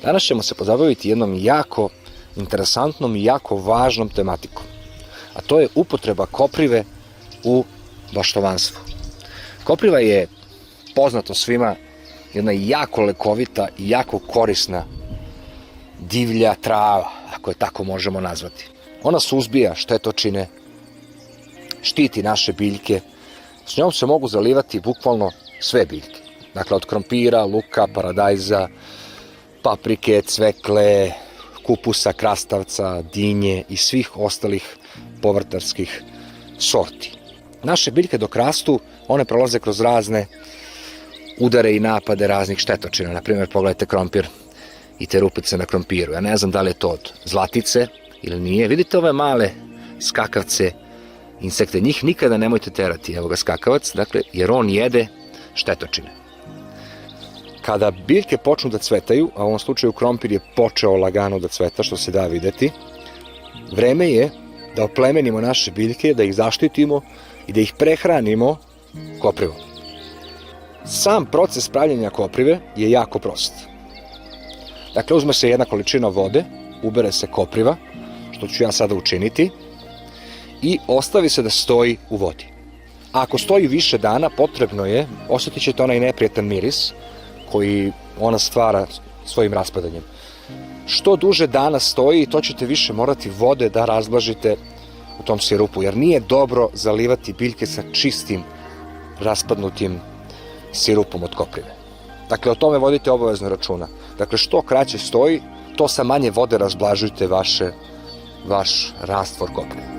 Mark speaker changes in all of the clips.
Speaker 1: Danas ćemo se pozabaviti jednom jako interesantnom i jako važnom tematikom, a to je upotreba koprive u baštovanstvu. Kopriva je, poznato svima, jedna jako lekovita i jako korisna divlja trava, ako je tako možemo nazvati. Ona suzbija štetočine, štiti naše biljke, s njom se mogu zalivati bukvalno sve biljke. Dakle, od krompira, luka, paradajza, paprike, cvekle, kupusa, krastavca, dinje i svih ostalih povrtarskih sorti. Naše biljke dok rastu, one prolaze kroz razne udare i napade raznih štetočina. Naprimjer, pogledajte krompir i te rupice na krompiru. Ja ne znam da li je to od zlatice ili nije. Vidite ove male skakavce, insekte, njih nikada nemojte terati. Evo ga skakavac, dakle, jer on jede štetočine. Kada biljke počnu da cvetaju, a u ovom slučaju krompir je počeo lagano da cveta, što se da videti, vreme je da oplemenimo naše biljke, da ih zaštitimo i da ih prehranimo koprivom. Sam proces pravljenja koprive je jako prost. Dakle, uzme se jedna količina vode, ubere se kopriva, što ću ja sada učiniti, i ostavi se da stoji u vodi. A ako stoji više dana, potrebno je, osjetit ćete onaj neprijetan miris koji ona stvara svojim raspadanjem. Što duže dana stoji, to ćete više morati vode da razblažite u tom sirupu, jer nije dobro zalivati biljke sa čistim, raspadnutim sirupom od koprive. Dakle, o tome vodite obavezno računa. Dakle, što kraće stoji, to sa manje vode razblažujte vaš rastvor koprive.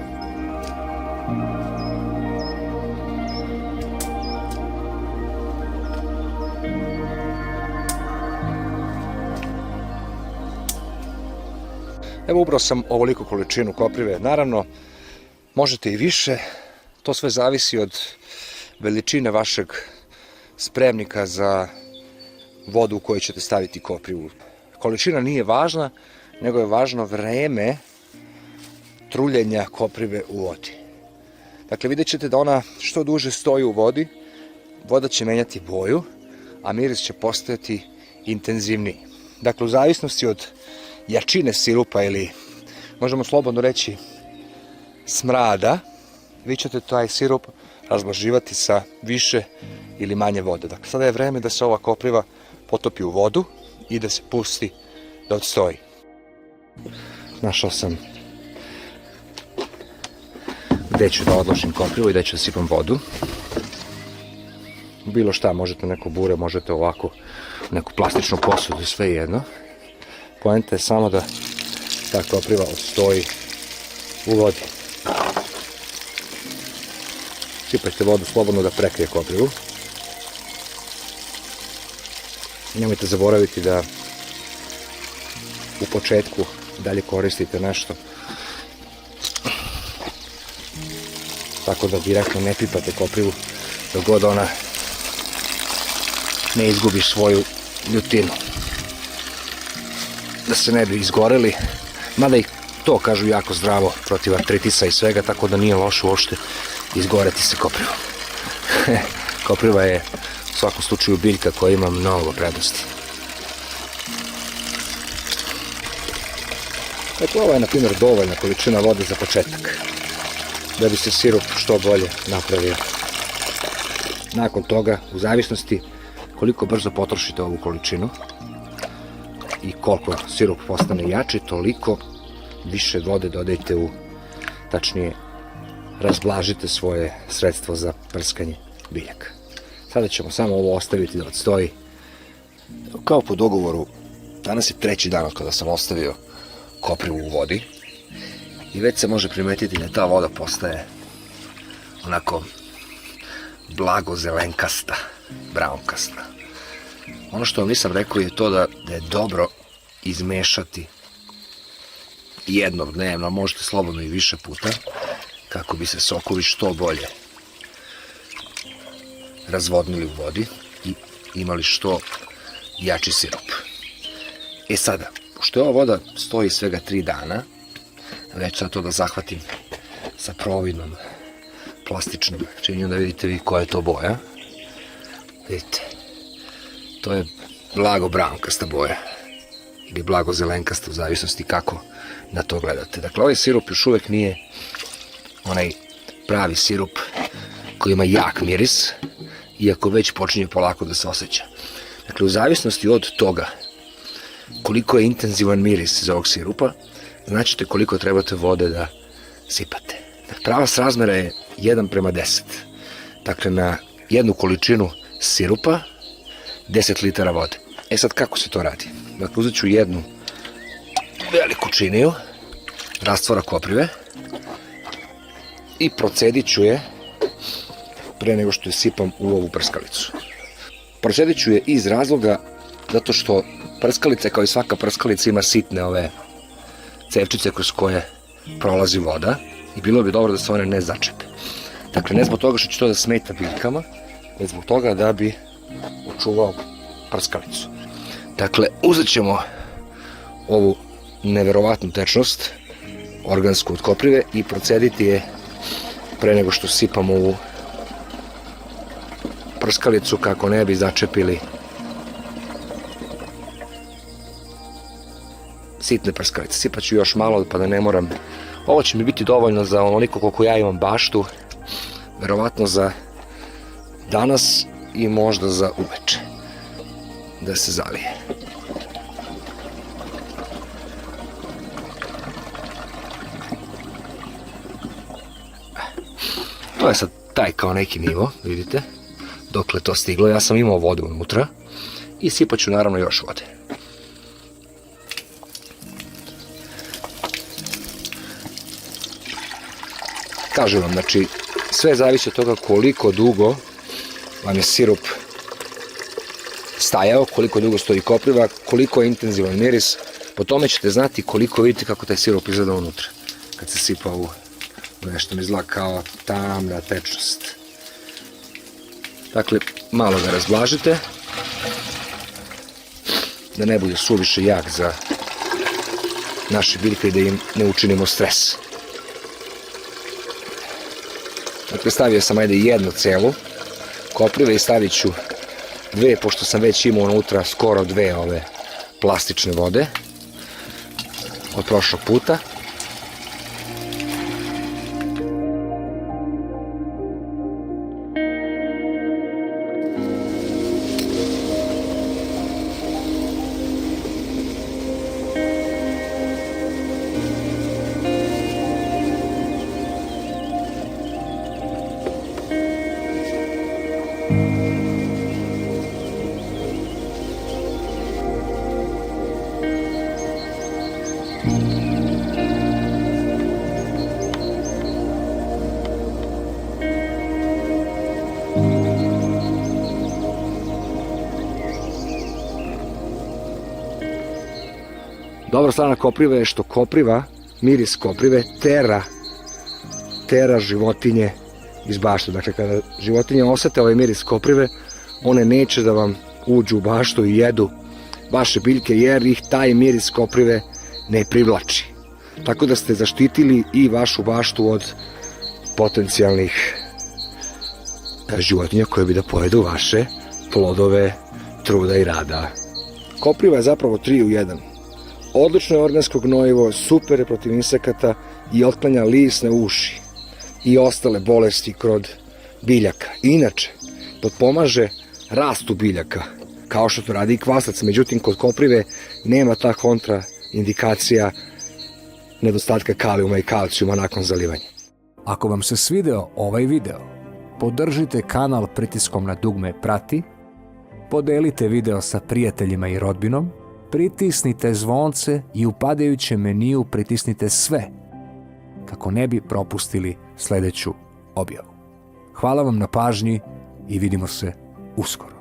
Speaker 1: Evo, ubrao sam ovoliku količinu koprive. Naravno, možete i više. To sve zavisi od veličine vašeg spremnika za vodu u kojoj ćete staviti koprivu. Količina nije važna, nego je važno vreme truljenja koprive u vodi. Dakle, vidjet ćete da ona što duže stoji u vodi, voda će menjati boju, a miris će postajati intenzivniji. Dakle, u zavisnosti od jačine sirupa ili, možemo slobodno reći, smrada, vi ćete taj sirup razblaživati sa više ili manje vode. Dakle, sada je vreme da se ova kopriva potopi u vodu i da se pusti da odstoji. Našao sam gde ću da odložim koprivu i gde ću da sipam vodu. Bilo šta, možete neko bure, možete ovako neku plastičnu posudu, sve jedno. Poenta je samo da ta kopriva odstoji u vodi. Sipajte vodu slobodno da prekrije koprivu. Nemojte zaboraviti da u početku dalje koristite nešto tako da direktno ne pipate koprivu dok god ona ne izgubi svoju ljutinu. Da se ne bi izgoreli, mada i to kažu jako zdravo protiv artritisa i svega, tako da nije loše uopšte izgoreti se koprivom. Kopriva je u svakom slučaju biljka koja ima mnogo prednosti. Dakle, ovo je, na primjer, dovoljna količina vode za početak, da bi se sirup što bolje napravio. Nakon toga, u zavisnosti koliko brzo potrošite ovu količinu i koliko sirup postane jači, toliko više vode dodajte tačnije, razblažite svoje sredstvo za prskanje biljaka. Sada ćemo samo ovo ostaviti da odstoji. Kao po dogovoru, danas je 3. dan od kada sam ostavio koprivu u vodi i već se može primetiti da ta voda postaje onako blago zelenkasta, braunkasta. Ono što vam nisam rekao je to da je dobro izmešati jednom dnevno, možete slobodno i više puta, kako bi se sokovi što bolje razvodnili u vodi i imali što jači sirup. E sada, pošto je ova voda stoji svega 3 dana, već sad to da zahvatim sa providnom plastičnom činijom da vidite vi koja je to boja. Vidite, to je blago braunkasta boja. ili blago zelenkasta, u zavisnosti kako na to gledate. Dakle, ovaj sirup još uvek nije onaj pravi sirup koji ima jak miris, iako već počinje polako da se osjeća. Dakle, u zavisnosti od toga koliko je intenzivan miris iz ovog sirupa, značite koliko trebate vode da sipate. Prava srazmera je 1:10. Dakle, na jednu količinu sirupa 10 litara vode. Sad kako se to radi? Dakle, uzet ću jednu veliku činiju rastvora koprive i procedit ću je pre nego što je sipam u ovu prskalicu. Procedit ću je iz razloga zato što prskalica, kao i svaka prskalica, ima sitne ove cevčice kroz koje prolazi voda i bilo bi dobro da se one ne začepe. Dakle, ne zbog toga što će to da smeta biljkama, već zbog toga da bi očuvao prskalicu. Dakle, uzet ćemo ovu neverovatnu tečnost, organsku od koprive, i procediti je pre nego što sipamo u prskalicu kako ne bi začepili sitne prskalice. Sipat ću još malo pa da ne moram. Ovo će mi biti dovoljno za onoliko koliko ja imam baštu, verovatno za danas i možda za uveče da se zalije. To je sad taj kao neki nivo, vidite, dokle to stiglo. Ja sam imao vodu unutra i sipat ću naravno još vode. Kažem vam, znači, sve zavisi od toga koliko dugo vam je sirup stajao, koliko dugo stoji kopriva, koliko je intenzivan miris. Po tome ćete znati koliko vidite kako taj sirup izgleda unutra kad se sipa u nešto mi izgleda kao tamna tečnost. Dakle, malo ga razblažite da ne bude suviše jak za naše biljke i da im ne učinimo stres. Dakle, stavio sam jednu celu koprive i stavit ću dve, pošto sam već imao unutra skoro dve ove plastične vode od prošlog puta. Dobra strana koprive je što kopriva, miris koprive tera životinje iz bašte. Dakle, kada životinje osete ovaj miris koprive, one neće da vam uđu u baštu i jedu vaše biljke, jer ih taj miris koprive ne privlači. Tako da ste zaštitili i vašu baštu od potencijalnih životinja koje bi da pojedu vaše plodove truda i rada. Kopriva je zapravo 3 u 1. Odlično je organsko gnojivo, super je protiv insekata i otklanja lisne uši i ostale bolesti kod biljaka. Inače, potpomaže rastu biljaka, kao što to radi i kvasac. Međutim, kod koprive nema ta kontraindikacija nedostatka kalijuma i kalcijuma nakon zalivanja.
Speaker 2: Ako vam se svideo ovaj video, podržite kanal pritiskom na dugme prati, podelite video sa prijateljima i rodbinom, pritisnite zvonce i u padajućem meniju pritisnite sve kako ne bi propustili sljedeću objavu. Hvala vam na pažnji i vidimo se uskoro.